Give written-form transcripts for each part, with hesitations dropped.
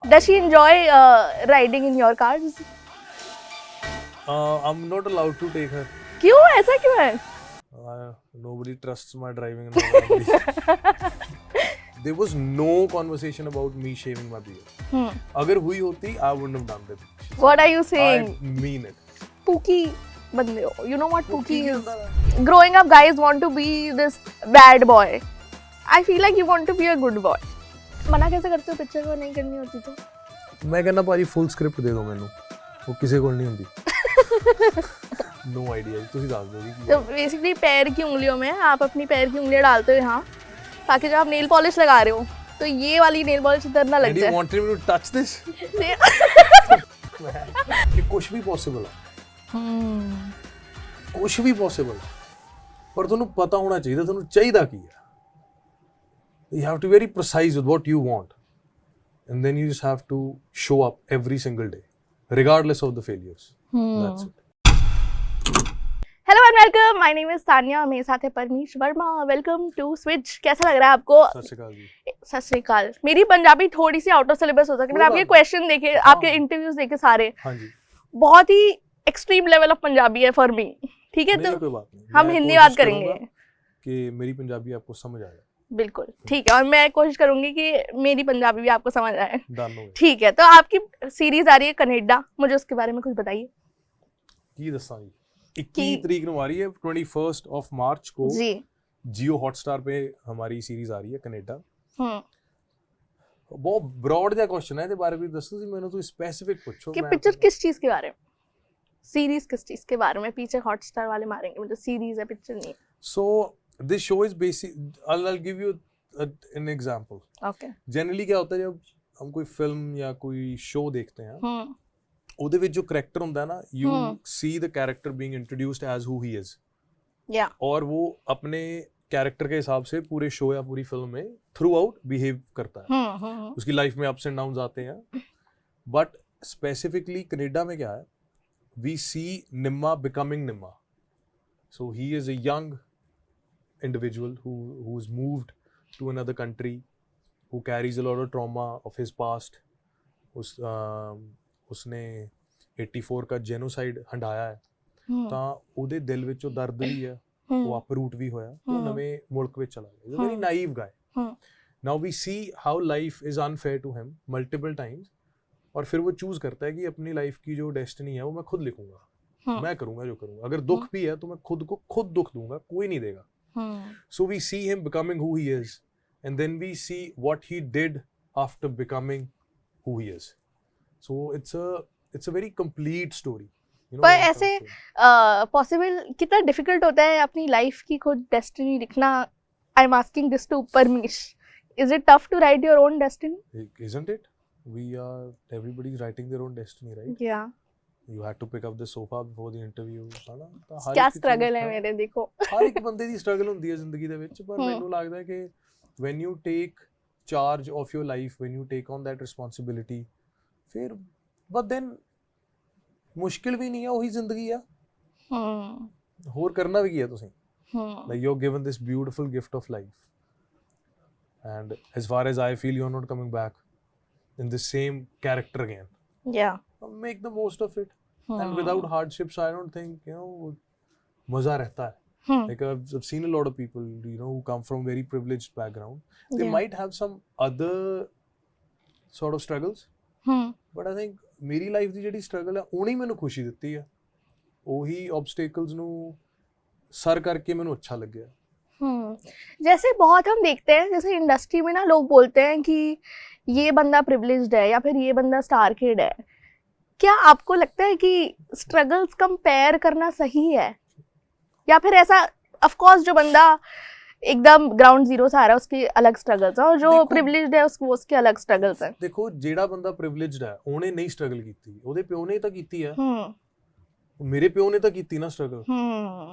Does she enjoy riding in your cars? I'm not allowed to take her. क्यों ऐसा क्यों है? Nobody trusts my driving. And there was no conversation about me shaving my beard. अगर हुई होती, I wouldn't have done that. What are you saying? I mean it. Pookie बंदे हो. You know what Pookie is? Growing up, guys want to be this bad boy. I feel like you want to be a good boy. मना कैसे करते हो picture को नहीं करनी होती तो? मैं कहना भाजी फुल स्क्रिप्ट ਦੇ ਦਿਓ ਮੈਨੂੰ ਉਹ ਕਿਸੇ ਕੋਲ ਨਹੀਂ ਹੁੰਦੀ नो आइडिया ਤੁਸੀਂ ਦੱਸ ਦਿਓ ਜੀ तो बेसिकली पैर की उंगलियों में आप अपनी पैर की उंगलियां डालते हो यहाँ ताकि जब आप नेल पॉलिश लगा रहे हो तो ये वाली नेल पॉलिश इधर ना लग And you जाए wanted me to touch this कि कुछ भी पॉसिबल है कुछ भी पॉसिबल है पर ਤੁਹਾਨੂੰ ਪਤਾ ਹੋਣਾ ਚਾਹੀਦਾ ਤੁਹਾਨੂੰ ਚਾਹੀਦਾ ਕੀ ਹੈ you have to be very precise with what you want and then you just have to show up every single day regardless of the failures that's it. Hello and welcome my name is Tanya मेरे साथ है Parmeesh Verma welcome to Switch कैसा लग रहा है आपको सत श्री अकाल जी सत श्री अकाल मेरी पंजाबी थोड़ी सी आउट ऑफ सिलेबस हो सकती है आपके क्वेश्चन देखे आपके इंटरव्यूज देखे सारे हाँ जी बहुत ही एक्सट्रीम लेवल ऑफ पंजाबी है फॉर मी ठीक है नहीं, तो कोई बात नहीं हम मैं हिंदी कोशिश बात करेंगे करूंगा कि मेरी पंजाबी आपको समझ आए बिल्कुल ठीक है और मैं कोशिश करूंगी कि मेरी पंजाबी भी आपको समझ आए डन हो ठीक है तो आपकी सीरीज आ रही है कनाडा मुझे उसके बारे में कुछ बताइए की दस्सां जी 21 तरीक ਨੂੰ आ रही है 21st ऑफ मार्च को जी जियो हॉटस्टार पे हमारी सीरीज आ रही है कनाडा हम्म बहुत ब्रॉड ਜਿਹਾ क्वेश्चन है ਇਹਦੇ ਬਾਰੇ ਵੀ ਦੱਸੋ ਜੀ ਮੈਨੂੰ ਤੁਸੀਂ स्पेसिफिक पूछो कि पिक्चर किस चीज के बारे में सीरीज किस चीज के बारे में पीछे हॉटस्टार वाले मारेंगे मुझे सीरीज है पिक्चर नहीं So this show is basic. I'll give you an example. Okay Generally क्या होता है जब हम कोई फिल्म या कोई शो देखते हैं ਉਹਦੇ ਵਿੱਚ जो कैरेक्टर ਹੁੰਦਾ है ना you see the character being introduced as who he is या और वो अपने कैरेक्टर के हिसाब से पूरे शो या पूरी फिल्म में थ्रू आउट बिहेव करता है उसकी लाइफ में अप्स एंड डाउन्स आते हैं बट स्पेसिफिकली कनाडा में क्या है we see Nimma becoming Nimma so he is a young individual who's moved to another country who carries a lot of trauma of his past उसने 84 का genocide हंडाया है ਤਾਂ ਉਹਦੇ ਦਿਲ ਵਿੱਚ ਉਹ ਦਰਦ ਵੀ ਹੈ ਉਹ ਅਪਰੂਟ ਵੀ ਹੋਇਆ ਉਹ ਨਵੇਂ ਮੁਲਕ ਵਿੱਚ ਚਲਾ ਗਿਆ is a very naive guy now we see how life is unfair to him multiple times और फिर वो चूज करता है कि अपनी लाइफ की जो डेस्टिनी है वो मैं खुद लिखूंगा मैं करूंगा जो करूंगा अगर दुख भी है तो मैं खुद को खुद दुख दूंगा कोई नहीं देगा so we see him becoming who he is and then we see what he did after becoming who he is so it's a very complete story पर ऐसे पॉसिबल कितना डिफिकल्ट होता है अपनी लाइफ की खुद डेस्टिनी लिखना I am asking this to Parmeesh is it tough to write your own destiny isn't it we are everybody's writing their own destiny right या you had to pick up the sofa before the interview है ना क्या struggle है मेरे देखो ਹਰ ਇੱਕ ਬੰਦੇ ਦੀ struggle ਹੁੰਦੀ ਹੈ ਜ਼ਿੰਦਗੀ ਦੇ ਵਿੱਚ ਪਰ ਮੈਨੂੰ ਲੱਗਦਾ ਹੈ ਕਿ when you take charge of your life when you take on that responsibility ਫਿਰ but then ਮੁਸ਼ਕਿਲ ਵੀ ਨਹੀਂ ਹੈ ਉਹੀ ਜ਼ਿੰਦਗੀ ਆ ਹੋਰ ਕਰਨਾ ਵੀ ਕੀ ਹੈ ਤੁਸੀਂ like you're given this beautiful gift of life and as far as I feel you're not coming back in the same character again make the most of it and without hardships I don't think maza rehta hai like I've seen a lot of people who come from very privileged background they might have some other sort of struggles but I think मेरी life ਦੀ ਜਿਹੜੀ struggle ਹੈ ਉਹਨੇ ਮੈਨੂੰ ਖੁਸ਼ੀ ਦਿੱਤੀ ਹੈ ਉਹੀ obstacles ਨੂੰ सर करके मैंने अच्छा लग गया जैसे बहुत हम देखते हैं जैसे इंडस्ट्री में ना लोग बोलते हैं कि ये बंदा प्रिविलेज्ड है या फिर ये बंदा स्टार किड है क्या आपको लगता है कि स्ट्रगल्स कंपेयर करना सही है या फिर ऐसा ऑफ कोर्स जो बंदा एकदम ग्राउंड जीरो से आ रहा है उसकी अलग स्ट्रगल्स है और जो प्रिविलेज्ड है उसके अलग स्ट्रगल्स है देखो ਜਿਹੜਾ ਬੰਦਾ ਪ੍ਰਿਵਿਲੇਜਡ ਹੈ ਉਹਨੇ ਨਹੀਂ ਸਟਰਗਲ ਕੀਤੀ ਉਹਦੇ ਪਿਓ ਨੇ ਤਾਂ ਕੀਤੀ ਹੈ ਮੇਰੇ ਪਿਓ ਨੇ ਤਾਂ ਕੀਤੀ ਨਾ struggle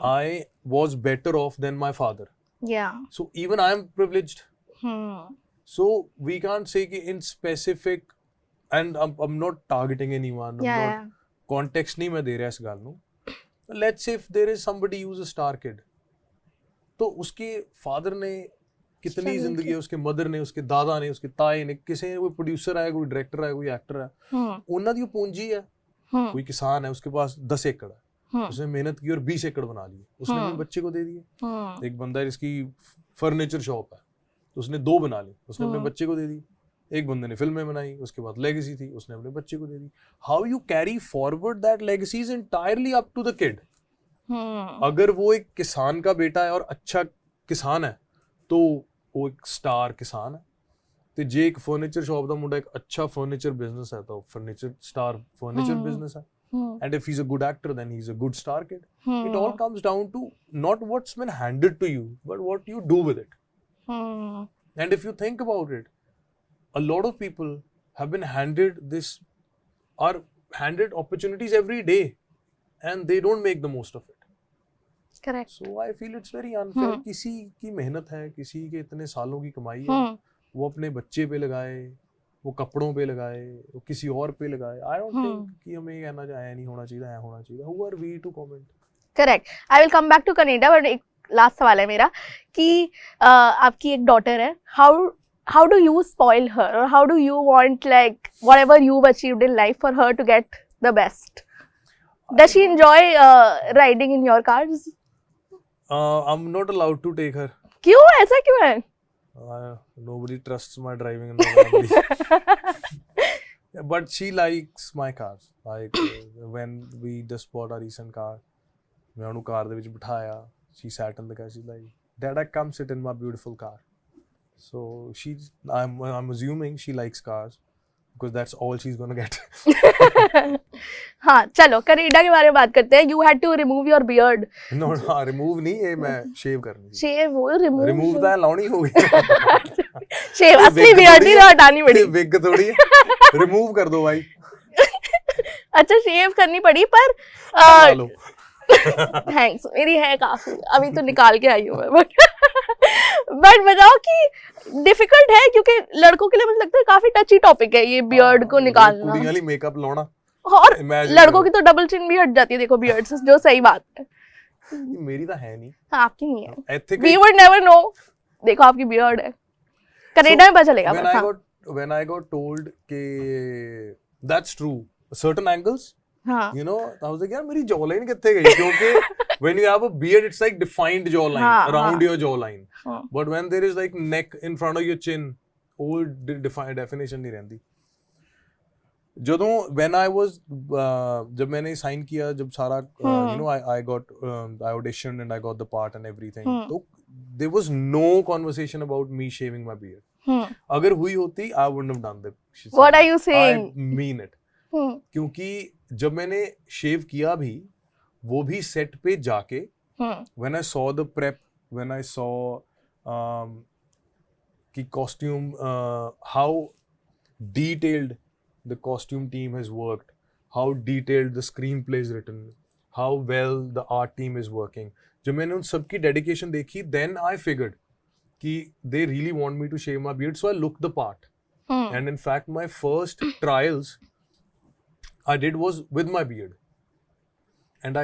I was better off than my father so even I am privileged so we can't say कि in specific and I'm not targeting anyone I'm not context नहीं मैं दे रहा इस गाल ਨੂੰ let's say if there is somebody who's a star kid तो उसके father ने कितनी Struggle जिंदगी की। है उसके मदर ने, उसके दादा ने, उसके ताए ने, किसी ने, कोई प्रोड्यूसर है, कोई डायरेक्टर है, कोई एक्टर है, ਉਹਨਾਂ ਦੀ पूंजी है। कोई किसान है, उसके पास 10 एकड़ है, उसने मेहनत की और 20 एकड़ बना लिए, उसने अपने बच्चे को दे दिए। एक बंदा है जिसकी फर्नीचर शॉप है, तो उसने 2 बना ली, उसने अपने बच्चे को दे दी। एक बंदे ने फिल्में बनाई, उसके बाद लेगेसी थी, उसने अपने बच्चे को दे दी। How you carry forward that legacy is entirely up to the kid. अगर वो एक किसान का बेटा है और अच्छा किसान है, तो वो एक स्टार किसान है। ਤੇ ਜੇ ਇੱਕ ਫਰਨੀਚਰ ਸ਼ਾਪ ਦਾ ਮੁੰਡਾ ਇੱਕ ਅੱਛਾ ਫਰਨੀਚਰ ਬਿਜ਼ਨਸ ਹੈ, ਤਾਂ ਫਰਨੀਚਰ ਸਟਾਰ ਫਰਨੀਚਰ ਬਿਜ਼ਨਸ ਹੈ। And if he's a good actor, then he's a good star kid. It all comes down to not what's been handed to you, but what you do with it. And if you think about it, a lot of people have been are handed opportunities every day, and they don't make the most of it. Correct. So I feel it's very unfair. किसी की मेहनत है, किसी के इतने सालों की कमाई है, वो अपने बच्चे पे लगाए, वो कपड़ों पे लगाए, वो किसी और पे लगाए। आई डोंट थिंक कि हमें ये कहना चाहिए नहीं होना चाहिए, है होना चाहिए। Who are we to comment? Correct. I will come back to Canada, but एक लास्ट सवाल है मेरा कि आपकी एक डॉटर है, how do you spoil her, और how do you want like whatever you have achieved in life for her to get the best? Does she enjoy riding in your cars? I'm not allowed to take her. क्यों, ऐसा क्यों है? Nobody trusts my driving in my family. But she likes my cars. Like when we just bought our recent car, मैं उन्हें car दे विच बिठाया, she sat in the car, she's like, Dad, come sit in my beautiful car. So I'm assuming she likes cars because that's all she's gonna get. हाँ, चलो Canada के बारे में बात करते हैं। You had to remove your beard. No, remove नहीं, ये मैं shave करनी थी। Shave वो remove तो लाउनी हो गई। Shave असली beard नहीं तो हटानी पड़ी। Wig थोड़ी है, remove कर दो भाई। अच्छा, shave करनी पड़ी, पर लो। थैंक्स, मेरी है काफी, अभी तो निकाल के आई हूँ मैं। बट बताओ कि डिफिकल्ट है, क्योंकि लड़कों के लिए मुझे लगता है काफी टची टॉपिक है ये बियर्ड को निकालना। कुड़ी वाली मेकअप लाना, और लड़कों की तो डबल चिन भी हट जाती है, देखो बियर्ड से, जो सही बात है। मेरी तो है नहीं। हाँ, आपकी नहीं है। We would never know। देखो आपकी बियर्ड है, कनाडा में पता चलेगा। When I got told कि that's true, certain angles, you know, I was like, यार मेरी jawline कितने गई? क्योंकि when you have a beard, it's like defined jawline around your jawline. But when there is like neck in front of your chin, वो definition नहीं रहती। ਜਦੋਂ when I was जब मैंने साइन किया, जब सारा you know I auditioned and I got the part and everything, तो there was no conversation about me shaving my beard. अगर हुई होती, I wouldn't have done that. What are you saying? I mean it. क्योंकि जब मैंने शेव किया भी, वो भी सेट पे जाके, when I saw the prep, when I saw कि costume, how detailed the costume team has worked, how detailed the screenplay is written, how well the art team is working. जब मैंने उन सबकी dedication देखी, then I figured कि they really want me to shave my beard, so I looked the part. And in fact, my first trials I did was with my beard, and I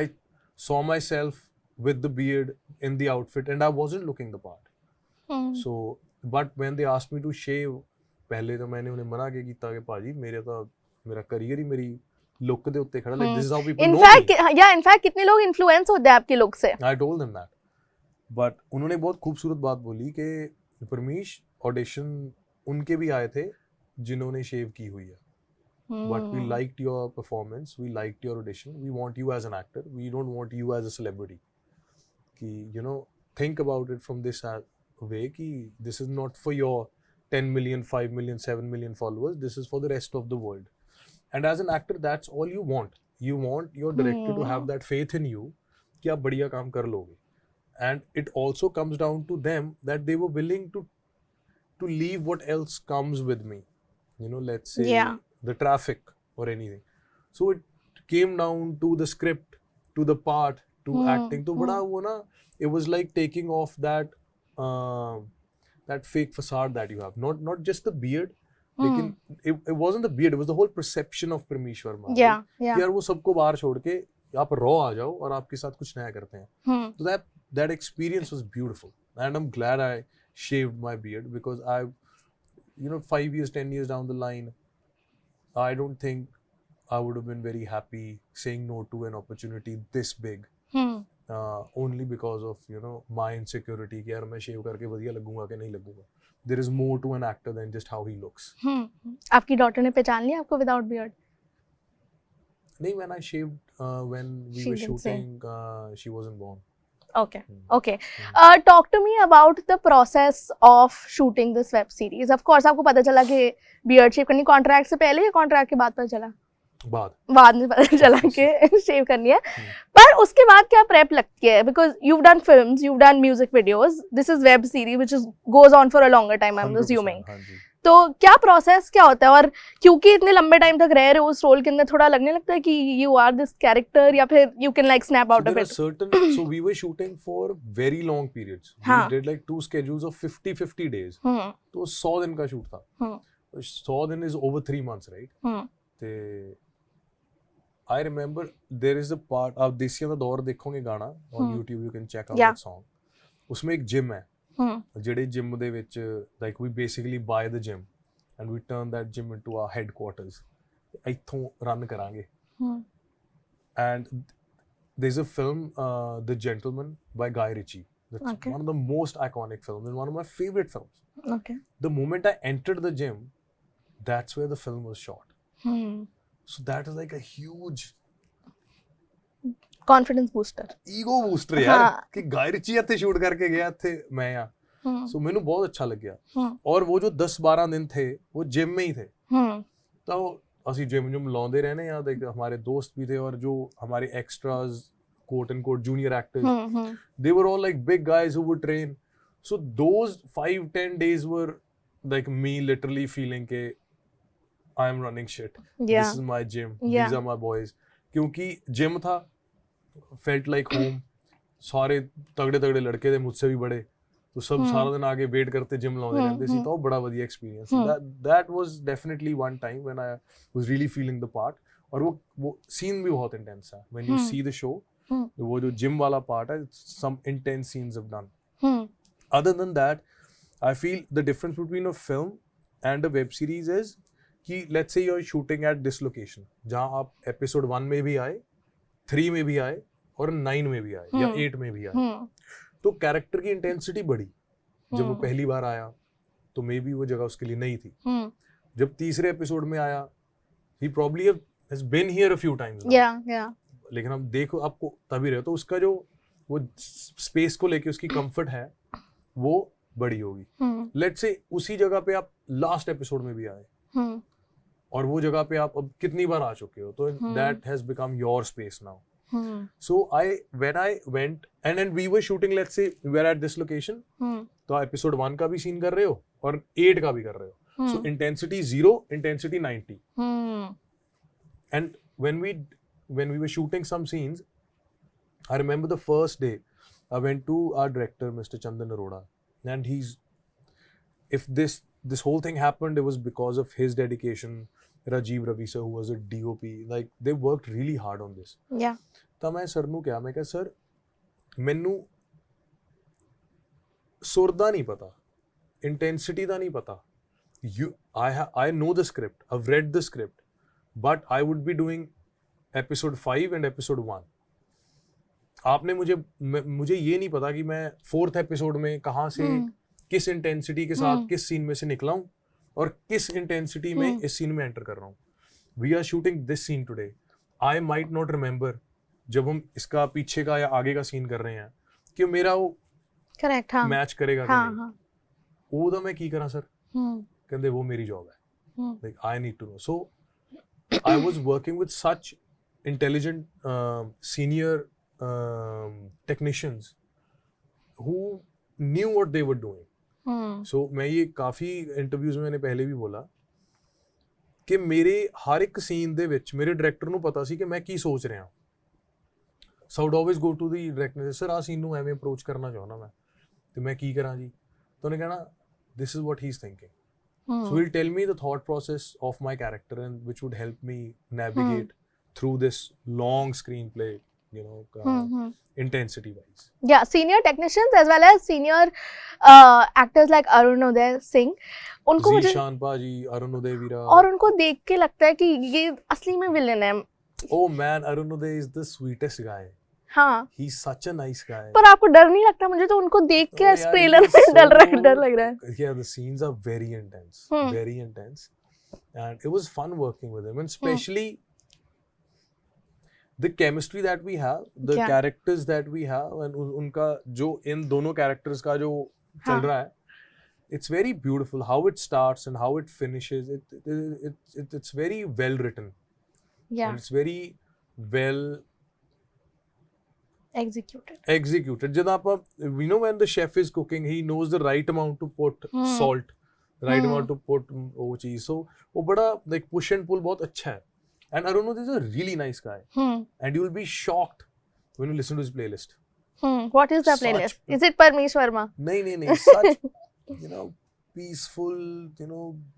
saw myself with the beard in the outfit, and I wasn't looking the part. So, but when they asked me to shave, पहले तो मैंने उन्हें मना के किया कि पाजी मेरा करियर ही मेरी लुक दे उत्ते खड़ा, like this is how people know me. In fact कितने लोग इन्फ्लुएंस होते हैं आपके लुक से? I told them that, but उन्होंने बहुत खूबसूरत बात बोली कि परमीश, ऑडिशन उनके भी आए थे जिन्होंने शेव की हुई है. But we liked your performance, we liked your audition, we want you as an actor, we don't want you as a celebrity. Ki, you know, think about it from this way ki this is not for your 10 million, 5 million, 7 million followers, this is for the rest of the world. And as an actor, that's all you want. You want your director to have that faith in you कि आप बढ़िया काम कर लोगे. And it also comes down to them that they were willing to leave what else comes with me. You know, let's say the traffic or anything. So it came down to the script, to the part, to acting. तो बड़ा वो ना, it was like taking off that fake facade that you have. Not just the beard, लेकिन it wasn't the beard, it was the whole perception of Parmesh Verma. Yeah. यार वो सबको बाहर छोड़ के आप raw आ जाओ और आपके साथ कुछ नया करते हैं. So that experience was beautiful, and I'm glad I shaved my beard, because I, 5 years, 10 years down the line, I don't think I would have been very happy saying no to an opportunity this big, only because of my insecurity कि यार मैं shave करके बढ़िया लगूंगा कि नहीं लगूंगा. There is more to an actor than just how he looks. आपकी daughter ने पहचान लिया आपको विदाउट बियर्ड? नहीं, when I shaved, when we She were didn't say. shooting, she wasn't born. Okay. Talk to me about the process of shooting this web series. Of course, आपको पता चला कि बियर्ड शेव करनी कॉन्ट्रैक्ट से पहले या contract के बाद पता चला? बाद में पता चला कि शेव करनी है. पर उसके बाद क्या प्रेप लगती है? Because you've done films, you've done music videos. This is web series which goes on for a longer time, I'm assuming. तो क्या प्रोसेस क्या होता है? और क्योंकि इतने लंबे टाइम तक रह रहे हो उस रोल के अंदर, थोड़ा लगने लगता है कि यू आर दिस कैरेक्टर, या फिर you can like snap out of it? So we were shooting for very long periods. We did like 2 schedules of 50 days. तो 100 दिन का शूट था. 100 दिन is over 3 months, right? ते I remember there is a part, आप देसिया का दौर देखोगे गाना on YouTube, you can check out that song. उसमें एक जिम है. ਜਿਹੜੇ ਜਿਮ ਦੇ ਵਿੱਚ like we basically buy the gym and we turn that gym into our headquarters. ਇੱਥੋਂ ਰਨ ਕਰਾਂਗੇ. And there's a film, The Gentleman by Guy Ritchie. That's one of the most iconic films and one of my favorite films. Okay. The moment I entered the gym, that's where the film was shot. So that is like a huge confidence booster, ego booster यार, कि गाय Richie ਇੱਥੇ shoot ਕਰਕੇ ਗਿਆ, ਇੱਥੇ ਮੈਂ ਆ. सो ਮੈਨੂੰ बहुत अच्छा लग गया. और वो जो 10-12 दिन थे वो जिम में ही थे. तो ਅਸੀਂ ਜਿਮ ਲਾਉਂਦੇ रहने ਆ. देख हमारे दोस्त भी थे और जो हमारे extras quote and quote junior actors, they were all like big guys who would train. So those 5-10 days were like me literally feeling ke I am running shit. This is my gym. These are my boys. क्योंकि gym था, felt like home. सारे तगड़े लड़के थे, मुझसे भी बड़े. तो सब सारा दिन आगे वेट करते जिम लाਉਂਦੇ ਰਹਿੰਦੇ ਸੀ. ਤਾਂ ਉਹ ਬੜਾ ਵਧੀਆ experience C. that was definitely one time when I was really feeling the part. और वो सीन भी बहुत इंटेंस है. when you see the show, वो जो जिम वाला पार्ट है, some intense scenes have done. Other than that, I feel the difference between a film and a web series is कि let's say you're shooting at this location, जहाँ आप episode 1 में भी आए, 3 में भी आए और 9 में भी आए या 8 में भी आए. तो कैरेक्टर की इंटेंसिटी बढ़ी. जब वो पहली बार आया तो मे बी वो जगह उसके लिए नहीं थी. जब तीसरे एपिसोड में आया, he probably has been here a few times now. लेकिन अब देखो आपको तभी रहे, तो उसका जो वो स्पेस को लेके उसकी कंफर्ट है वो बड़ी होगी. लेट्स से उसी जगह पे आप लास्ट एपिसोड में भी आए और वो जगह पे आप अब कितनी बार आ चुके हो, तो that has become your space now. So when I went and then we were shooting, let's say we were at this location, तो episode 1 का भी सीन कर रहे हो और 8 का भी कर रहे हो. So intensity 0, intensity 90. And when we were shooting some scenes, I remember the first day I went to our director, Mr. Chandan Arora, and if this whole thing happened, it was because of his dedication. Rajiv Ravi sir, who was a DOP, like they worked really hard on this. Yeah. ਤਾਂ ਮੈਂ sir ਨੂੰ ਕਿਹਾ, ਮੈਂ ਕਿਹਾ sir ਮੈਨੂੰ ਸੁਰ ਦਾ ਨਹੀਂ ਪਤਾ, ਇੰਟੈਂਸਿਟੀ ਦਾ ਨਹੀਂ ਪਤਾ. I know the script, I've read the script, but I would be doing episode 5 and episode 1. आपने मुझे ये नहीं पता कि मैं 4th एपिसोड में कहाँ से किस इंटेंसिटी के साथ किस सीन में से निकला हूँ और किस इंटेंसिटी में इस सीन में एंटर कर रहा हूँ. We are shooting this scene today, I might not remember जब हम इसका पीछे का या आगे का सीन कर रहे हैं कि मेरा वो करेक्ट मैच करेगा कि नहीं. वो तो मैं की करा सर, कहते वो मेरी जॉब है, like I need to know. So I was working with such intelligent senior technicians who knew what they were doing. So मैं ये काफ़ी इंटरव्यूज़ में मैंने पहले भी बोला कि मेरे हर एक सीन दे विच मेरे डायरैक्टर ਨੂੰ ਪਤਾ ਸੀ ਕਿ ਮੈਂ ਕੀ ਸੋਚ ਰਿਹਾ. So I would always go to the director, sir ਆ ਸੀਨ ਨੂੰ ਐਵੇਂ ਅਪਰੋਚ ਕਰਨਾ ਚਾਹੁੰਦਾ ਮੈਂ, ਤੇ ਮੈਂ ਕੀ ਕਰਾਂ ਜੀ. ਤਾਂ ਉਹਨੇ ਕਹਿਣਾ this is what he's thinking. So he'll tell me the thought process of my character and which would help me navigate through this long screenplay intensity wise. Yeah, senior technicians as well as senior actors like Arunoday Singh, उनको मुझे Zishan Paji, Arunoday Veera. और उनको देख के लगता है कि ये असली में विलेन है. Oh man, Arunoday is the sweetest guy. हाँ, He's such a nice guy. पर आपको डर नहीं लगता? मुझे तो उनको देख के Oh, इस yeah, ट्रेलर he's में डर लग रहा है. Yeah, the scenes are very intense, very intense, and it was fun working with him, and especially the chemistry that we have, the Yeah. characters that we have, and उनका जो इन दोनों characters का जो चल रहा है, it's very beautiful how it starts and how it finishes. It's very well written, Yeah, and it's very well executed. जब आप when the chef is cooking, he knows the right amount to put salt, right amount to put वो चीज, so वो बड़ा like push and pull बहुत अच्छा है. And Arunoday is a really nice guy, and you will be shocked when you listen to his playlist. What is the Such- playlist? Is it Parmesh Verma? नहीं such peaceful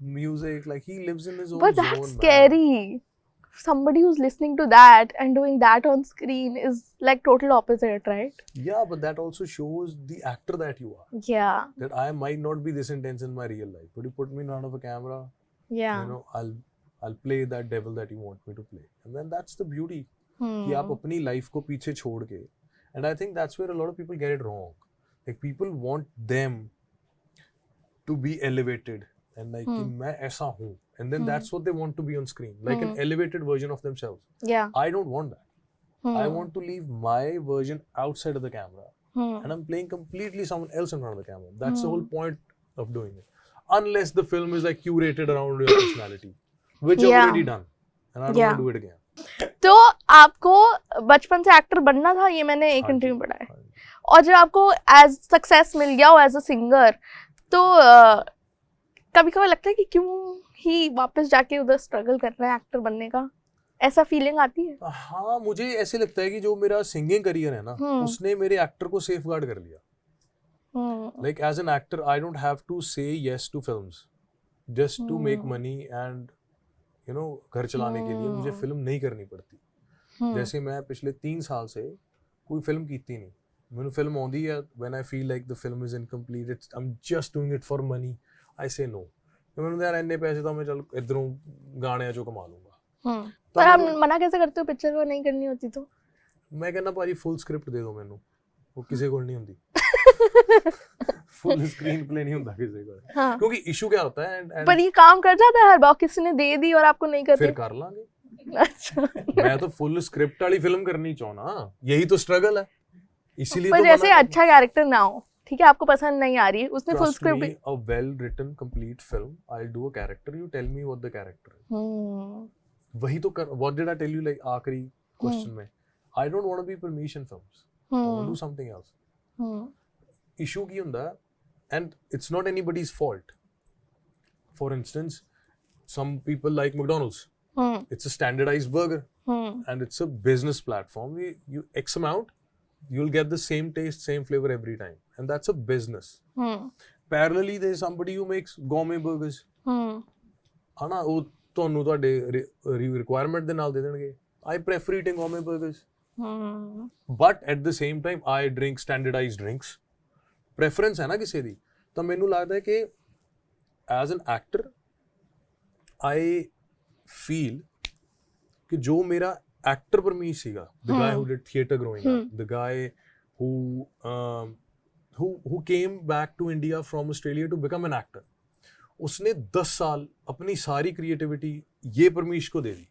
music, like he lives in his own But zone, that's man. scary. Somebody who's listening to that and doing that on screen is like total opposite, right? Yeah, but that also shows the actor that you are, Yeah, that I might not be this intense in my real life, but you put me in front of a camera, yeah. I'll play that devil that you want me to play, and then that's the beauty कि आप अपनी life को पीछे छोड़ के, and I think that's where a lot of people get it wrong. Like people want them to be elevated and like कि मैं ऐसा हूँ, and then that's what they want to be on screen, like an elevated version of themselves. Yeah. I don't want that. I want to leave my version outside of the camera, and I'm playing completely someone else in front of the camera. That's the whole point of doing it. Unless the film is like curated around your personality, which I've Yeah. already done, and I don't want to do it again. तो आपको बचपन से actor बनना था, ये मैंने एक interview में पढ़ा है. और जब आपको एज सक्सेस मिल गया हो एज अ सिंगर, तो कभी कभी लगता है कि क्यों ही वापस जाके उधर स्ट्रगल कर रहा है एक्टर बनने का, ऐसा फीलिंग आती है? हाँ, मुझे ऐसे लगता है कि जो मेरा सिंगिंग करियर है ना, उसने मेरे एक्टर को सेफ गार्ड कर लिया. Like as an actor, I don't have to say yes to films just to make money and घर चलाने के लिए मुझे फिल्म नहीं करनी पड़ती. जैसे मैं पिछले 3 साल से कोई फिल्म कीती नहीं. मैंने फिल्म आਉਂਦੀ है when I feel like the film is incomplete, I'm just doing it for money, I say no. तो मैंने यार इतने पैसे तो मैं चल इधरों गाने जो कमा लूंगा. पर आप मना कैसे करते हो पिक्चर को नहीं करनी होती तो? मैं कहना भाजी फुल स्क्रिप्ट दे दो मैनू, वो किसी को नहीं होती. फुल स्क्रीन प्ले नहीं होता किसी को. हाँ. क्योंकि इशू क्या होता है, पर ये काम कर जाता है हर बार, किसी ने दे दी और आपको नहीं करते. फिर कर लांगे. अच्छा. मैं तो फुल स्क्रिप्ट वाली फिल्म करनी चाहना, यही तो स्ट्रगल है. इसीलिए पर तो जैसे अच्छा कैरेक्टर ना हो, ठीक है, आपको पसंद नहीं आ रही है, उसने full Trust me, script. a well written complete film, I'll do a character, you tell me what the character is. वही तो कर. What did I tell you like आखिरी क्वेश्चन में? I don't want to be permission films. I want to do something else. Issue की ਹੁੰਦਾ, and it's not anybody's fault. For instance, some people like McDonald's. It's a standardized burger, and it's a business platform. You X amount, you'll get the same taste, same flavor every time, and that's a business. Parallelly, there's somebody who makes gourmet burgers. ਹਨਾ, ਉਹ ਤੁਹਾਨੂੰ ਤੁਹਾਡੇ requirement ਦੇ ਨਾਲ ਦੇ ਦੇਣਗੇ. I prefer eating gourmet burgers. But at the same time, I drink standardized drinks. Preference है ना किसी ਦੀ. ਤਾਂ ਮੈਨੂੰ ਲੱਗਦਾ ਹੈ ਕਿ as an actor, I feel कि जो मेरा actor परमीश सीगा, the guy who did theatre growing up, the guy who came back to India from Australia to become an actor, उसने 10 साल अपनी सारी क्रिएटिविटी ये परमीश को दे दी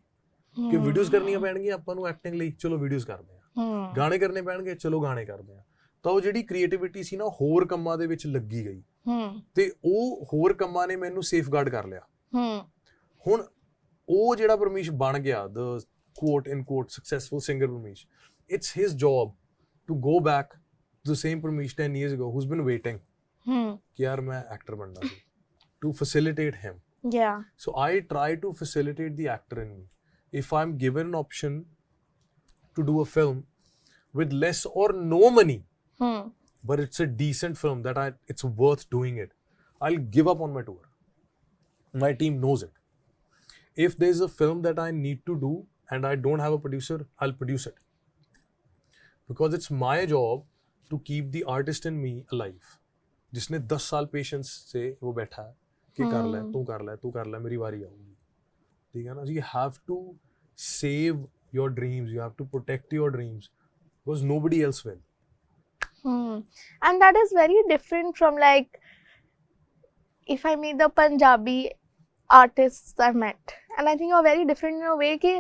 कि ਵੀਡੀਓਜ਼ ਕਰਨੀਆਂ ਪੈਣਗੀਆਂ ਆਪਾਂ ਨੂੰ ਐਕਟਿੰਗ ਲਈ, ਚਲੋ ਵੀਡੀਓਜ਼ ਕਰਦੇ ਆ. ਗਾਣੇ ਕਰਨੇ ਪੈਣਗੇ, ਚਲੋ ਗਾਣੇ ਕਰਦੇ ਆ. ਤਾਂ ਉਹ ਜਿਹੜੀ ਕ੍ਰੀਏਟੀਵਿਟੀ ਸੀ ਨਾ, ਹੋਰ ਕੰਮਾਂ ਦੇ ਵਿੱਚ ਲੱਗੀ ਗਈ, ਤੇ ਉਹ ਹੋਰ ਕੰਮਾਂ ਨੇ ਮੈਨੂੰ ਸੇਫਗਾਰਡ ਕਰ ਲਿਆ. ਹੁਣ ਉਹ ਜਿਹੜਾ ਪਰਮੇਸ਼ ਬਣ ਗਿਆ, ਦ quote in quote successful singer Parmesh, it's his job to go back to the same Parmesh 10 years ago who's been waiting कि यार मैं actor बनना थी, to facilitate him. Yeah. So I try to facilitate the actor in me. If I'm given an option to do a film with less or no money, but it's a decent film that it's worth doing it, I'll give up on my tour. My team knows it. If there's a film that I need to do and I don't have a producer, I'll produce it. because it's my job to keep the artist in me alive. जिसने 10 साल patience से वो बैठा है कि कर ले, तू कर ले, तू कर ले, मेरी बारी आऊगी, ठीक है ना. So you have to save your dreams, you have to protect your dreams because nobody else will. And that is very different from, like, if I meet the Punjabi artists I met, and I think you're very different in a way कि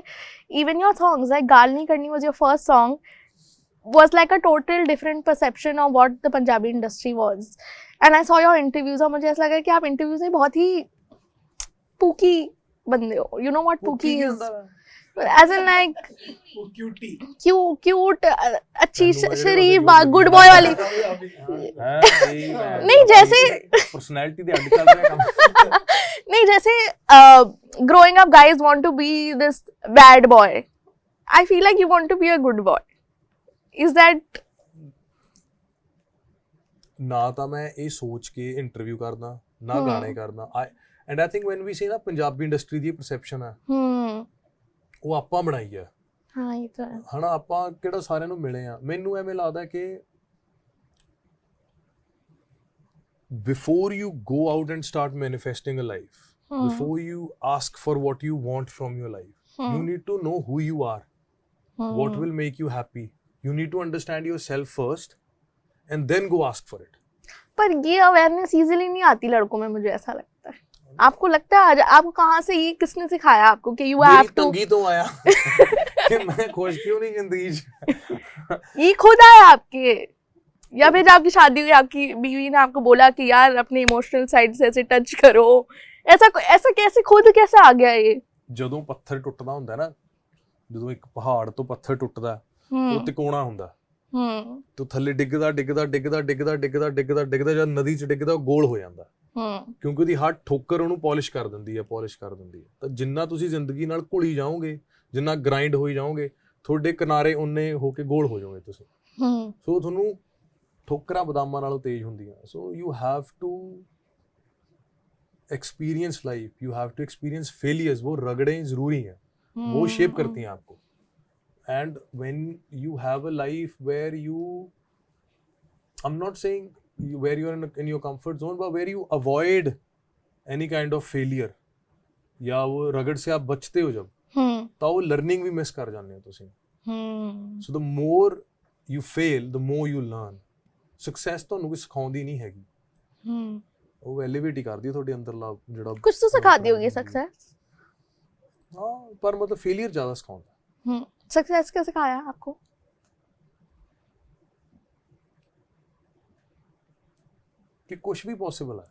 even your songs, like Gaal Nahi Karni was your first song, was like a total different perception of what the Punjabi industry was. And I saw your interviews और मुझे ऐसा लगा कि आप interviews में बहुत ही pookie बंदे हो. You know what pookie is? As in like cute, अच्छी शरीफ बात, good boy वाली. नहीं जैसे पर्सनालिटी दे अड्ड चल रहा है. नहीं जैसे growing up guys want to be this bad boy. I feel like you want to be a good boy. Is that? ਨਾ ਤਾਂ ਮੈਂ ਇਹ ਸੋਚ ਕੇ ਇੰਟਰਵਿਊ ਕਰਦਾ, ਨਾ ਗਾਣੇ ਕਰਦਾ. And I think when we see ਨਾ ਪੰਜਾਬੀ ਇੰਡਸਟਰੀ ਦੀ ਪਰਸੈਪਸ਼ਨ ਹੈ ਉਹ ਆਪਾਂ ਬਣਾਈ ਹੈ. ਹਾਂ ਇਹ ਤਾਂ ਹੈ. ਹਨਾ ਆਪਾਂ ਕਿਹੜਾ ਸਾਰਿਆਂ ਨੂੰ ਮਿਲੇ ਆ. ਮੈਨੂੰ ਐਵੇਂ ਲੱਗਦਾ ਕਿ before you go out and start manifesting a life, before you ask for what you want from your life, you need to know who you are, what will make you happy. You need to understand yourself first and then go ask for it. पर ये awareness easily नहीं आती लड़कों में, मुझे ऐसा लगता है. आपको लगता है आपको कहाँ से, ये किसने सिखाया आपको कि यू हैव टू? तंगी तो आया कि मैं खुश क्यों नहीं जिंदगी. ये खुद आया आपके, या फिर आपकी शादी हुई आपकी बीवी ने आपको बोला कि यार अपने इमोशनल साइड से ऐसे टच करो? ऐसा कैसे खुद कैसे आ गया ये? ਜਦੋਂ ਪੱਥਰ ਟੁੱਟਦਾ ਹੁੰਦਾ ਨਾ, ਜਦੋਂ ਇੱਕ ਪਹਾੜ ਤੋਂ ਪੱਥਰ ਟੁੱਟਦਾ ਉਹ ਤਿਕੋਣਾ ਹੁੰਦਾ, ਤੋ ਥੱਲੇ ਡਿੱਗਦਾ ਡਿੱਗਦਾ ਡਿੱਗਦਾ ਡਿੱਗਦਾ ਡਿੱਗਦਾ ਡਿੱਗਦਾ ਡਿੱਗਦਾ ਜਦ ਨਦੀ 'ਚ ਡਿੱਗਦਾ ਉਹ ਗੋਲ ਹੋ ਜਾਂਦਾ. ਕਿਉਂਕਿ ਉਹਦੀ ਹਰ ਠੋਕਰ ਉਹਨੂੰ ਪੋਲਿਸ਼ ਕਰ ਦਿੰਦੀ ਹੈ. ਤਾਂ ਜਿੰਨਾ ਤੁਸੀਂ ਜ਼ਿੰਦਗੀ ਨਾਲ ਘੁਲੀ ਜਾਓਗੇ, ਜਿੰਨਾ ਗ੍ਰਾਈਂਡ ਹੋਈ ਜਾਓਗੇ, ਤੁਹਾਡੇ ਕਿਨਾਰੇ ਉਨੇ ਹੋ ਕੇ ਗੋਲ ਹੋ ਜਾਓਗੇ ਤੁਸੀਂ. ਸੋ ਤੁਹਾਨੂੰ ਠੋਕਰਾਂ ਬਦਾਮਾਂ ਨਾਲੋਂ ਤੇਜ਼ ਹੁੰਦੀਆਂ. So you have to experience life, you have to experience failures. वो रगड़े जरूरी हैं, वो शेप करती हैं आपको. And when you have a life where you, I am not saying where you are in your comfort zone, but where you avoid any kind of failure, या वो रगड़ से आप बचते हो जब, तो वो लर्निंग भी मिस कर जाने हो तुसी. So the more you fail, the more you learn. Success ਤੁਹਾਨੂੰ ਕੋਈ ਸਿਖਾਉਂਦੀ ਨਹੀਂ ਹੈਗੀ, ਉਹ ਐਲੀਵੇਟ ਹੀ ਕਰਦੀ ਹੈ ਤੁਹਾਡੇ ਅੰਦਰਲਾ ਜਿਹੜਾ ਕੁਝ ਤਾਂ ਸਿਖਾਦੀ ਹੋਗੀ सक्सेस. ਹਾਂ ਪਰ ਮਤਲਬ ਫੇਲਿਅਰ ਜ਼ਿਆਦਾ ਸਿਖਾਉਂਦਾ. सक्सेस क्या सिखाया आपको? कि कुछ भी पॉसिबल है,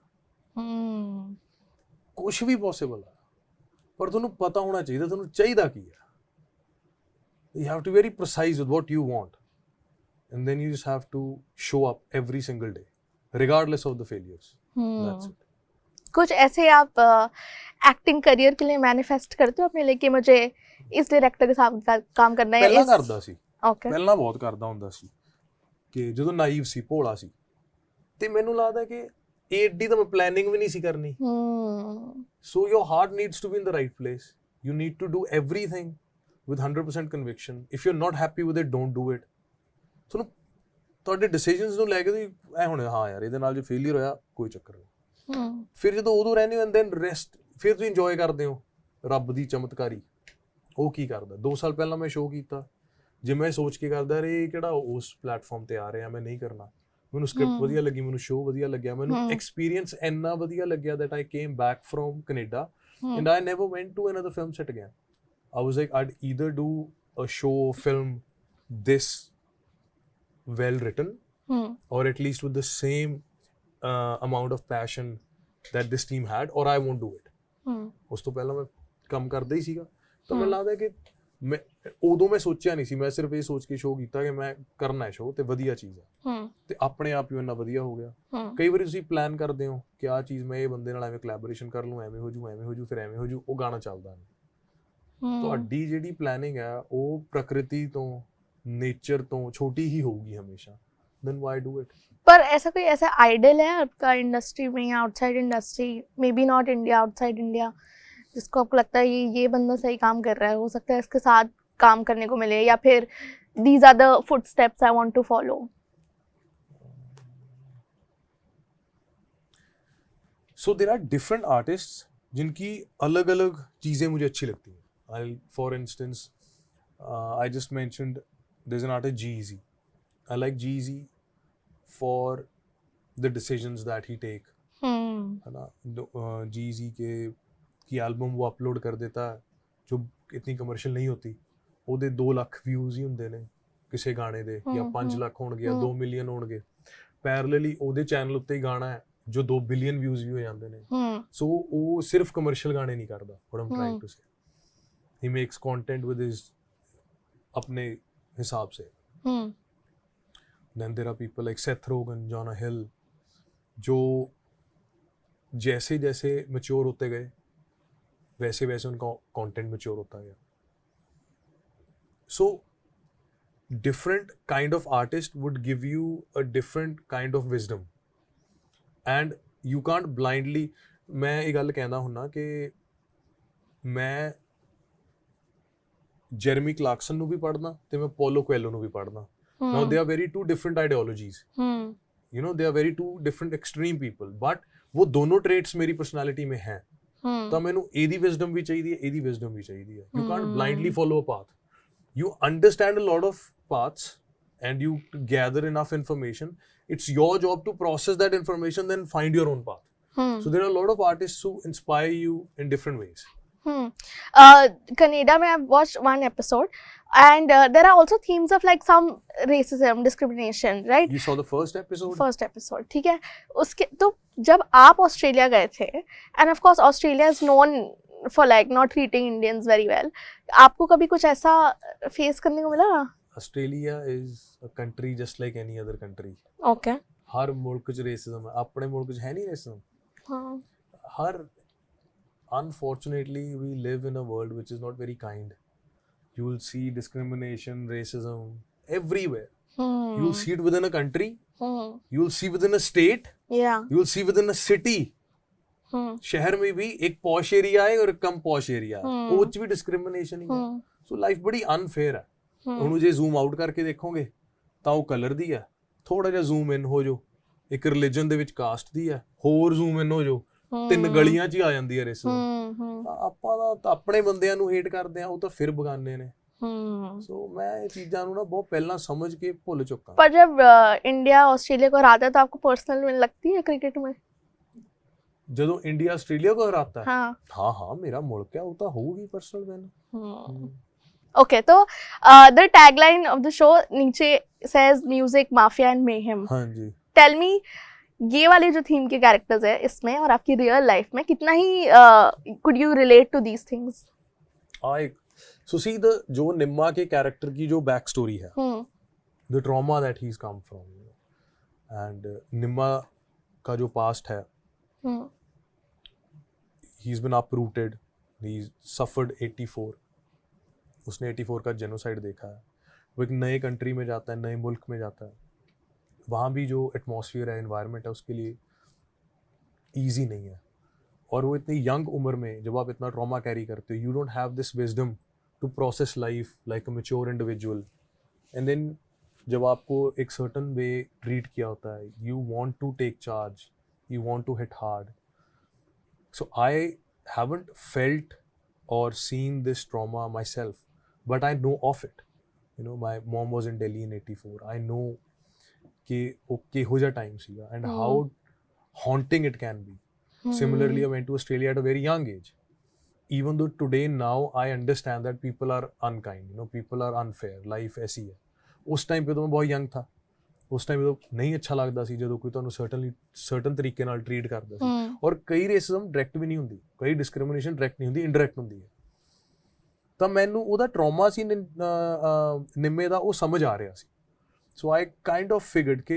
कुछ भी पॉसिबल है, पर ਤੁਹਾਨੂੰ ਪਤਾ ਹੋਣਾ ਚਾਹੀਦਾ ਤੁਹਾਨੂੰ ਚਾਹੀਦਾ ਕੀ ਹੈ. You have to be very precise with what you want, and then you just have to show up every single day regardless of the failures. That's it. कुछ ऐसे आप एक्टिंग करियर के लिए मैनिफेस्ट करते हो अपने लिए कि मुझे इस डायरेक्टर के साथ काम करना है? ਪਹਿਲਾਂ ਕਰਦਾ ਸੀ. ओके. ਪਹਿਲਾਂ ਬਹੁਤ ਕਰਦਾ ਹੁੰਦਾ ਸੀ ਕਿ ਜਦੋਂ ਨਾਈਵ ਸੀ, ਭੋਲਾ ਸੀ, ਤੇ ਮੈਨੂੰ ਲੱਗਦਾ ਕਿ ਏਡੀ ਤਾਂ ਮੈਂ ਪਲੈਨਿੰਗ ਵੀ ਨਹੀਂ ਸੀ ਕਰਨੀ. So your heart needs to be in the right place. You need to do everything with 100% conviction. If you're not happy with it, don't do it. ਤੁਹਾਨੂੰ ਤੁਹਾਡੇ ਡਿਸੀਜਨਸ ਨੂੰ ਲੈ ਕੇ ਤੁਸੀਂ ਐ ਹੋਣਾ, ਹਾਂ ਯਾਰ ਇਹਦੇ ਨਾਲ ਜੇ ਫੇਲਿਅਰ ਹੋਇਆ ਕੋਈ ਚੱਕਰ ਨਹੀਂ. ਫਿਰ ਜਦੋਂ ਉਦੋਂ ਰਹਿੰਦੇ ਹੋ ਐਂਡ ਦੈਨ ਰੈਸਟ, ਫਿਰ ਤੁਸੀਂ ਇੰਜੋਏ ਕਰਦੇ ਹੋ ਰੱਬ ਦੀ ਚਮਤਕਾਰੀ. ਉਹ ਕੀ ਕਰਦਾ, 2 ਸਾਲ ਪਹਿਲਾਂ ਮੈਂ ਸ਼ੋਅ ਕੀਤਾ, ਜੇ ਮੈਂ ਸੋਚ ਕੇ ਕਰਦਾ ਰੇ ਕਿਹੜਾ ਉਸ ਪਲੇਟਫਾਰਮ ਤੇ ਆ ਰਿਹਾ, ਮੈਂ ਨਹੀਂ ਕਰਨਾ. ਮੈਨੂੰ ਸਕ੍ਰਿਪਟ ਵਧੀਆ ਲੱਗੀ, ਮੈਨੂੰ ਸ਼ੋਅ ਵਧੀਆ ਲੱਗਿਆ, ਮੈਨੂੰ ਐਕਸਪੀਰੀਅੰਸ ਇੰਨਾ ਵਧੀਆ ਲੱਗਿਆ that I came back from Canada and I never went to another film set again. I was like, I'd either do a show, film this well written, or at least with the same amount of passion that this team had, or I won't do it. ਉਸ ਤੋਂ ਪਹਿਲਾਂ ਮੈਂ ਕੰਮ ਕਰਦਾ ਹੀ ਸੀਗਾ, ਤਾਂ ਮੈਨੂੰ ਲੱਗਦਾ ਕਿ ਮੈਂ ਉਦੋਂ ਮੈਂ ਸੋਚਿਆ ਨਹੀਂ ਸੀ, ਮੈਂ ਸਿਰਫ ਇਹ ਸੋਚ ਕੇ ਸ਼ੋਅ ਕੀਤਾ ਕਿ ਮੈਂ ਕਰਨਾ ਹੈ ਸ਼ੋਅ ਤੇ ਵਧੀਆ ਚੀਜ਼ ਹੈ, ਤੇ ਆਪਣੇ ਆਪ ਹੀ ਇੰਨਾ ਵਧੀਆ ਹੋ ਗਿਆ. ਕਈ ਵਾਰੀ ਤੁਸੀਂ ਪਲਾਨ ਕਰਦੇ ਹੋ ਕਿ ਆਹ ਚੀਜ਼ ਮੈਂ ਇਹ ਬੰਦੇ ਨਾਲ ਐਵੇਂ ਕੋਲੈਬੋਰੇਸ਼ਨ ਕਰ ਲੂੰ, ਐਵੇਂ ਹੋ ਜੂ, ਫਿਰ ਐਵੇਂ ਹੋ ਜੂ, ਉਹ ਗਾਣਾ ਚੱਲਦਾ ਨਹੀਂ. ਤੁਹਾਡੀ ਜਿਹੜੀ ਪਲੈਨਿੰਗ ਹੈ ਉਹ ਪ੍ਰਕਿਰਤੀ ਤੋਂ, नेचर तो छोटी ही होगी हमेशा. Then why do it? पर ऐसा कोई ऐसा आइडल है आपका इंडस्ट्री में या outside industry, may be not India, outside India, जिसको आपको लगता है ये बंदा सही काम कर रहा है, हो सकता है इसके साथ काम करने को मिले, या फिर these are the footsteps I want to follow? So there are different artists जिनकी अलग अलग चीज़ें मुझे अच्छी लगती हैं. For instance, I just mentioned there's an artist G-Eazy. I like G-Eazy for the decisions that he take. है ना, G-Eazy की एल्बम वो अपलोड कर देता है जो इतनी कमर्शियल नहीं होती, ਉਹਦੇ 2 ਲੱਖ ਵਿਊਜ਼ ਹੀ ਹੁੰਦੇ ਨੇ ਕਿਸੇ ਗਾਣੇ ਦੇ, ਜਾਂ 5 ਲੱਖ ਹੋਣਗੇ ਜਾਂ 2 ਮਿਲੀਅਨ ਹੋਣਗੇ. ਪੈਰਲਲੀ ਉਹਦੇ ਚੈਨਲ ਉੱਤੇ ਹੀ ਗਾਣਾ ਹੈ ਜੋ 2 ਬਿਲੀਅਨ ਵਿਊਜ਼ ਵੀ ਹੋ ਜਾਂਦੇ ਨੇ. ਸੋ ਉਹ ਸਿਰਫ ਕਮਰਸ਼ੀਅਲ ਗਾਣੇ ਨਹੀਂ ਕਰਦਾ. what I'm trying to say, he makes content with his अपने हिसाब से. Then there are people like Seth Rogen, Jonah Hill, जो जैसे जैसे मैच्योर होते गए वैसे वैसे उनका कंटेंट मैच्योर होता गया. So different kind of artist would give you a different kind of wisdom, and you can't blindly. मैं ये गल कहना हुन्ना कि मैं जेरेमी क्लार्कसन ਨੂੰ ਵੀ ਪੜ੍ਹਨਾ ਤੇ ਮੈਂ ਪੋਲੋ ਕੋਏਲੋ ਨੂੰ ਵੀ ਪੜ੍ਹਨਾ. Now they are very two different ideologies. You know, they are very two different extreme people, but वो दोनों traits मेरी personality में हैं. ਤਾਂ ਮੈਨੂੰ ਇਹਦੀ wisdom ਵੀ ਚਾਹੀਦੀ ਹੈ, ਇਹਦੀ wisdom ਵੀ ਚਾਹੀਦੀ ਹੈ. You can't blindly follow a path. You understand a lot of paths and you gather enough information. It's your job to process that information, then find your own path. So there are a lot of artists who inspire you in different ways. Canada, I've watched one episode, and there are also themes of like some racism, discrimination, right? You saw the first episode? First episode, ठीक है. उसके तो जब आप Australia गए थे, and of course Australia is known for like not treating Indians very well, आपको कभी कुछ ऐसा फेस करने को मिला? Australia is a country just like any other country. Okay. हर मुल्क च रेसिज्म है. अपने मुल्क च है नहीं रेसिज्म. हाँ. हर Unfortunately, we live in a world which is not very kind. You will see discrimination, racism everywhere. You will see it within a country. You will see within a state. Yeah. You will see within a city. शहर में भी एक posh area है और एक कम posh area है. ਉਹ 'ਚ ਵੀ डिस्क्रिमिनेशन ही है. सो लाइफ बड़ी अनफेयर है. ਉਹਨੂੰ ਜੇ ਜ਼ੂਮ ਆਊਟ ਕਰਕੇ ਦੇਖੋਗੇ ਤਾਂ ਉਹ ਕਲਰ ਦੀ ਹੈ. ਥੋੜਾ ਜਿਹਾ ਜ਼ੂਮ ਇਨ ਹੋ ਜਾਓ, ਇੱਕ ਰਿਲੀਜਨ ਦੇ ਵਿੱਚ ਕਾਸਟ ਦੀ ਹੈ. ਹੋਰ ਜ਼ੂਮ ਇਨ ਹੋ ਜਾਓ, 3 ਗਲੀਆਂ 'ਚ ਹੀ ਆ ਜਾਂਦੀ ਹੈ ਰੇਸਿਜ਼ਮ. ਆਪਾਂ ਤਾਂ ਆਪਣੇ ਬੰਦਿਆਂ ਨੂੰ ਹੇਟ ਕਰਦੇ ਆ, ਉਹ ਤਾਂ ਫਿਰ ਬਗਾਨੇ ਨੇ. ਸੋ ਮੈਂ ਇਹ ਚੀਜ਼ਾਂ ਨੂੰ ਨਾ ਬਹੁਤ ਪਹਿਲਾਂ ਸਮਝ ਕੇ ਭੁੱਲ ਚੁੱਕਾ. पर जब इंडिया ऑस्ट्रेलिया को हराता है तो आपको पर्सनल विन लगती है क्रिकेट में? ਜਦੋਂ ਇੰਡੀਆ ਆਸਟ੍ਰੇਲੀਆ को हराता है, हाँ हाँ मेरा मुल्क है, वो तो होगी पर्सनल विन. ओके, तो the tagline of the show नीचे says music, mafia and mayhem. हाँ जी. Tell me, ये वाले जो थीम के कैरेक्टर्स है इसमें और आपकी रियल लाइफ में कितना ही could you relate to these things? So see, the जो निम्मा के कैरेक्टर की जो बैक स्टोरी है, the trauma that he's come from, and निम्मा का जो पास्ट है, he's been uprooted, he's suffered 84. उसने 84 का जेनोसाइड देखा है. वो एक नए कंट्री में जाता है, नए मुल्क में जाता है. वहाँ भी जो एटमॉस्फेयर है, एनवायरनमेंट है, उसके लिए ईजी नहीं है. और वो इतनी यंग उम्र में जब आप इतना ट्रॉमा कैरी करते हो, you don't have this wisdom to process life like a mature individual. And then जब आपको एक सर्टन वे ट्रीट किया होता है, you want to take charge, you want to hit hard. So I haven't felt और seen this trauma myself, but I know of it. You know, my mom was in Delhi in 84. I know कि वो किहो जिहा time सीगा and how haunting it can be. Similarly, I went to Australia at a very young age. Even though today now I understand that people are unkind, you know, people are unfair, life ऐसी है. उस time पे तो मैं बहुत young था. उस time पे तो नहीं अच्छा लगदा सी ਜਦੋਂ ਕੋਈ ਤੁਹਾਨੂੰ certain ਤਰੀਕੇ ਨਾਲ ਟਰੀਟ ਕਰਦਾ ਸੀ. ਔਰ ਕਈ ਰੇਸਿਜ਼ਮ ਡਾਇਰੈਕਟ ਵੀ ਨਹੀਂ ਹੁੰਦੀ, ਕਈ ਡਿਸਕ੍ਰਿਮੀਨੇਸ਼ਨ ਡਾਇਰੈਕਟ ਨਹੀਂ ਹੁੰਦੀ, ਇਨਡਾਇਰੈਕਟ ਹੁੰਦੀ ਹੈ. ਤਾਂ ਮੈਨੂੰ ਉਹਦਾ ਟਰੋਮਾ ਸੀ ਨਿੰਮੇ ਦਾ, ਉਹ ਸਮਝ ਆ ਰਿਹਾ ਸੀ. सो आई काइंड ऑफ फिगर्ड कि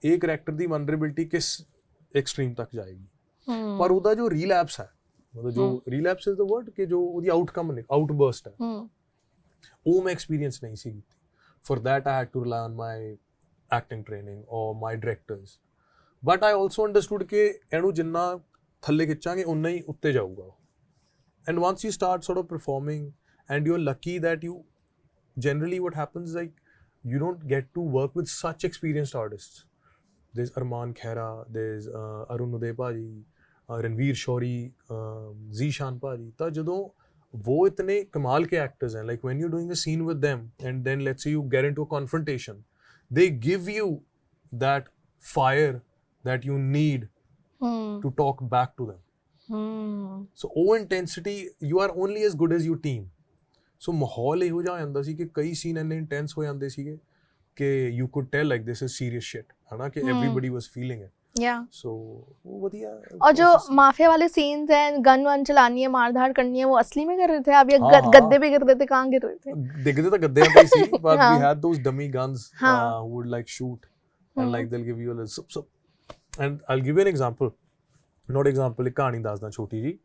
एक करैक्टर की वनरेबिलिटी किस एक्सट्रीम तक जाएगी. पर ਉਹਦਾ जो रीलैप्स है, मतलब जो रीलैप्स इज द वर्ड कि जो ਉਹਦੀ आउटकम आउटबर्स्ट है, वो मैं एक्सपीरियंस नहीं सी की. For that I had to rely on my acting training और my directors. But I also understood कि ਇਹਨੂੰ ਜਿੰਨਾ ਥੱਲੇ ਖਿੱਚਾਂਗੇ ਉਨਾ ਹੀ ਉੱਤੇ ਜਾਊਗਾ. And once you start sort of performing and you are lucky that you generally what happens is like you don't get to work with such experienced artists. There's Arman Khera, there's Arun Uday Paji, Ranveer Shori, Zishan Paji. ਤਾਂ ਜਦੋਂ वो इतने कमाल के actors हैं, like when you're doing a scene with them and then let's say you get into a confrontation, they give you that fire that you need to talk back to them. So ਉਹ intensity, you are only as good as your team. So ਮਾਹੌਲ ਇਹੋ ਜਿਹਾ ਹੋ ਜਾਂਦਾ ਸੀ ਕਿ ਕਈ scene ਇੰਨੇ intense ਹੋ ਜਾਂਦੇ ਸੀਗੇ ਕਿ you could tell like this is serious shit, है ना, कि everybody was feeling it. Yeah. So वो बढ़िया. और जो माफिया वाले सीन्स हैं, गन वन चलानी है, मारधाड़ करनी है, वो असली में कर रहे थे आप या गद्दे पे कर रहे थे? कहाँ गिर रहे थे? दिखते तो गद्दे पे ही, but we had those dummy guns who would like shoot and like they'll give you a little and I'll give you an example. Not example, एक कहानी दासना छोटी जी.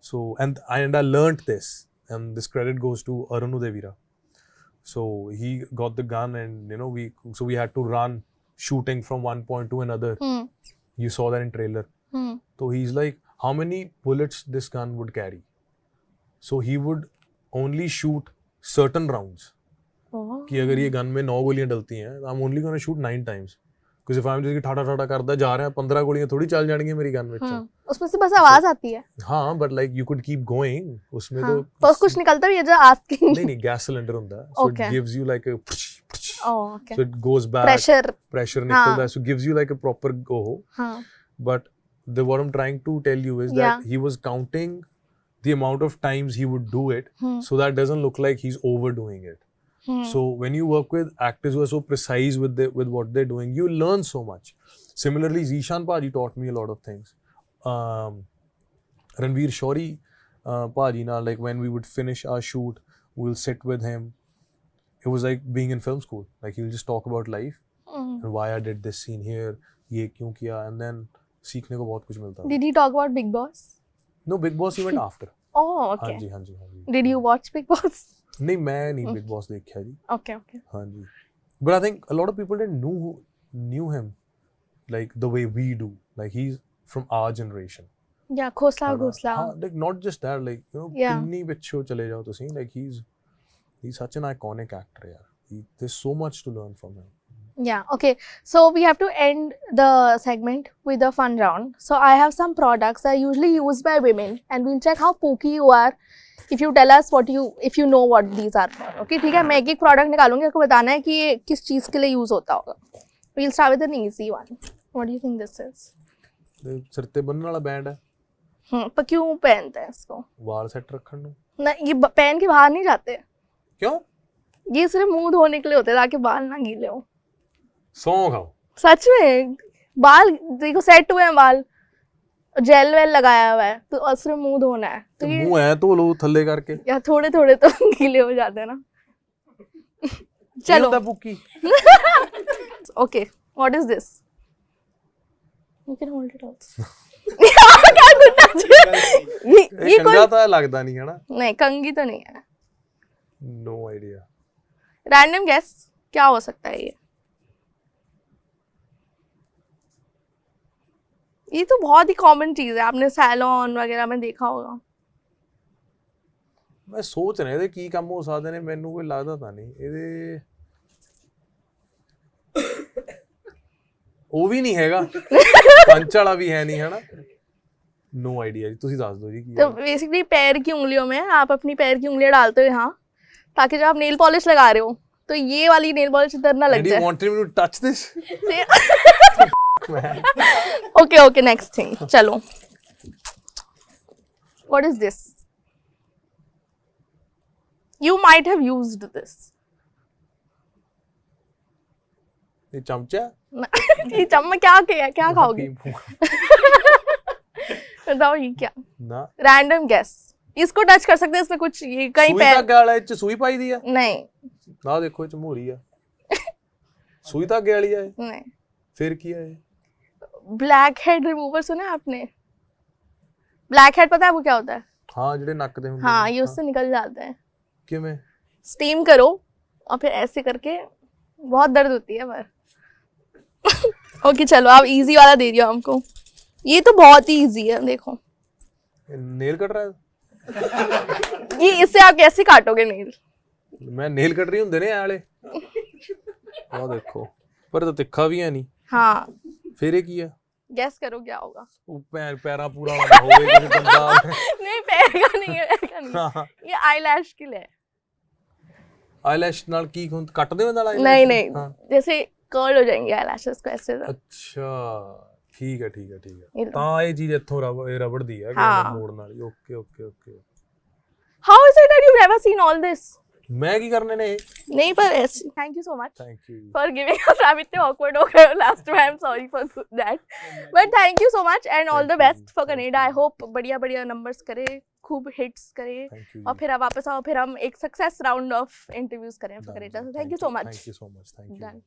So and I learnt this, and this credit goes to Arun Uday Veera. So he got the gun and you know we had to run shooting from one point to another. You saw that in trailer. So he's like, how many bullets this gun would carry? So he would only shoot certain rounds. कि अगर ये gun में 9 गोलियां डलती हैं, I'm only gonna shoot 9 times. Because if I'm just ठाठा करता जा रहे हैं, 15 गोलियां थोड़ी चल जाएंगी मेरी गन में. उसमें से बस आवाज आती है. हाँ, but like you could keep going. उसमें तो कुछ निकलता भी है जो asking. नहीं गैस सिलेंडर होता है. So it gives you like a. Oh, okay. So it goes back. Pressure निकलता है. So gives you like a proper go. But what I'm trying to tell you is that he was counting the amount of times he would do it, so that doesn't look like he's overdoing it. So when you work with actors who are so precise with what they're doing, you learn so much. Similarly, Zishan Paji taught me a lot of things. Ranveer Shori Paji, like when we would finish our shoot, we'll sit with him. It was like being in film school. Like he'll just talk about life and why I did this scene here, ये क्यों किया, and then सीखने को बहुत कुछ मिलता है. Did he talk about Big Boss? No, Big Boss he went after. Oh, okay. हाँ जी. Did you watch Big Boss? नहीं, मैं नहीं Big Boss देखा जी. Okay. हाँ जी. But I think a lot of people didn't knew him like the way we do. Like he's from our generation. Yeah, Khosla. हाँ, like not just that, like you know, कितनी पिछो चले जाओ तुसी, like he's such an iconic actor. Yeah, there's so much to learn from him. Yeah, okay. So we have to end the segment with a fun round. So I have some products that are usually used by women, and we'll check how pokey you are if you tell us if you know what these are for. Okay, ठीक है, मैं एक product निकालूंगी, आपको बताना है कि ये किस चीज़ के लिए use होता होगा. We'll start with an easy one. What do you think this is? सिर ते बनने वाला बैंड है. पर क्यों पहनते हैं इसको? वाल सेट रखने को. ना, ये पहन के बाहर नहीं जाते. क्यों? ये सिर्फ मुंह धोने के लिए होते हैं ताकि बाल ना गीले हो. सौ खाओ. सच में बाल देखो सेट हुए हैं, बाल जेल वेल लगाया हुआ है, तो सिर्फ मुंह धोना है. तो मुंह है तो लो थल्ले करके, या थोड़े थोड़े तो गीले हो जाते हैं ना. चलो. Okay, what is this? You can hold it also. ये कंगा तो लगता नहीं है ना. नहीं, कंगी तो नहीं है. No idea. Random guess, क्या हो सकता है ये? ये तो बहुत ही कॉमन चीज है, आपने सैलून वगैरह में देखा होगा. मैं सोच रहा था की काम हो सकते ने, मैनू कोई लगदा ਤਾਂ ਨਹੀਂ ਇਹਦੇ. ਉਹ ਵੀ ਨਹੀਂ ਹੈਗਾ, ਪੰਚ वाला भी है नहीं, है ना. नो आइडिया जी, ਤੁਸੀਂ ਦੱਸ ਦਿਓ ਜੀ ਕੀ है. तो बेसिकली पैर की उंगलियों में आप अपनी पैर की उंगलियां डालते हो यहाँ, ताकि जब आप नेल पॉलिश लगा रहे हो तो ये वाली नेल पॉलिश इधर ना लग जाए. You wanted me to touch this? Okay, next thing. चलो. What is this? You might have used this. ये चमचा? ये चम्मच क्या खाओगे? बताओ ये क्या? ना. Random guess. इसको टच कर सकते हैं, इसमें कुछ ये कहीं पैर. सुई धागे वाला है, सुई पाई दी है? नहीं. ना देखो ये मोहरी है. सुई धागे वाली है? नहीं. फिर क्या है? ब्लैक हेड रिमूवर सुना है आपने? ब्लैक हेड पता है आपको क्या होता है? हाँ, ਜਿਹੜੇ ਨੱਕ ਦੇ ਹੁੰਦੇ. हाँ, ये उससे निकल जाते हैं. ਕਿਵੇਂ? स्टीम करो और फिर ऐसे करके, बहुत दर्द होती है पर. ओके चलो, आप इजी वाला दे दियो हमको. ये तो बहुत ही इजी है, देखो. नेल कट रहा है. ये इससे आप कैसे काटोगे नेल? ਮੈਂ ਨੇਲ ਕਟਰੀ ਹੁੰਦੇ ਨੇ ਇਹ ਵਾਲੇ ਆਹ ਦੇਖੋ ਪਰ ਇਹ ਤਾਂ ਤਿੱਖਾ ਵੀ ਹੈ ਨਹੀਂ हाँ ਫਿਰ ਇਹ ਕੀ ਆ गैस करो क्या होगा ਉਹ ਪੈਰਾਂ ਪੂਰਾ ਵਾਲਾ ਹੋਵੇ ਜਿਵੇਂ ਬੰਦਾ नहीं पैर का नहीं है पैर का नहीं है। ਹਾਂ ये आईलैश के लिए है। ਆਈਲੈਸ਼ ਨਾਲ ਕੀ ਕੱਟਦੇ ਹੋ ਨਾਲ नहीं नहीं ਹਾਂ जैसे कर्ल हो जाएंगे आईलैशेस को ऐसे ਅੱਛਾ ਠੀਕ ਹੈ ਠੀਕ ਹੈ ਠੀਕ ਹੈ ये लो। ਤਾਂ ਇਹ ਚੀਜ਼ ਇੱਥੋਂ ਰਬੜ ਦੀ ਹੈ ਹਾਂ। ਮੋੜਨ ਵਾਲੀ okay okay okay How is it that you've never seen all this? ਮੈਂ ਕੀ ਕਰਨੇ ਨੇ नहीं पर ऐसे thank you so much thank you for giving us आप इतने awkward हो गए हो last time I'm sorry for that but thank you so much and all the Thank you best ji, for thank Canada I you। hope बढ़िया बढ़िया numbers करे खूब hits करे थैंक यू और फिर आप वापस आओ फिर हम एक सक्सेस राउंड ऑफ इंटरव्यूज करें for Canada so thank you so much thank you so much thank you Done.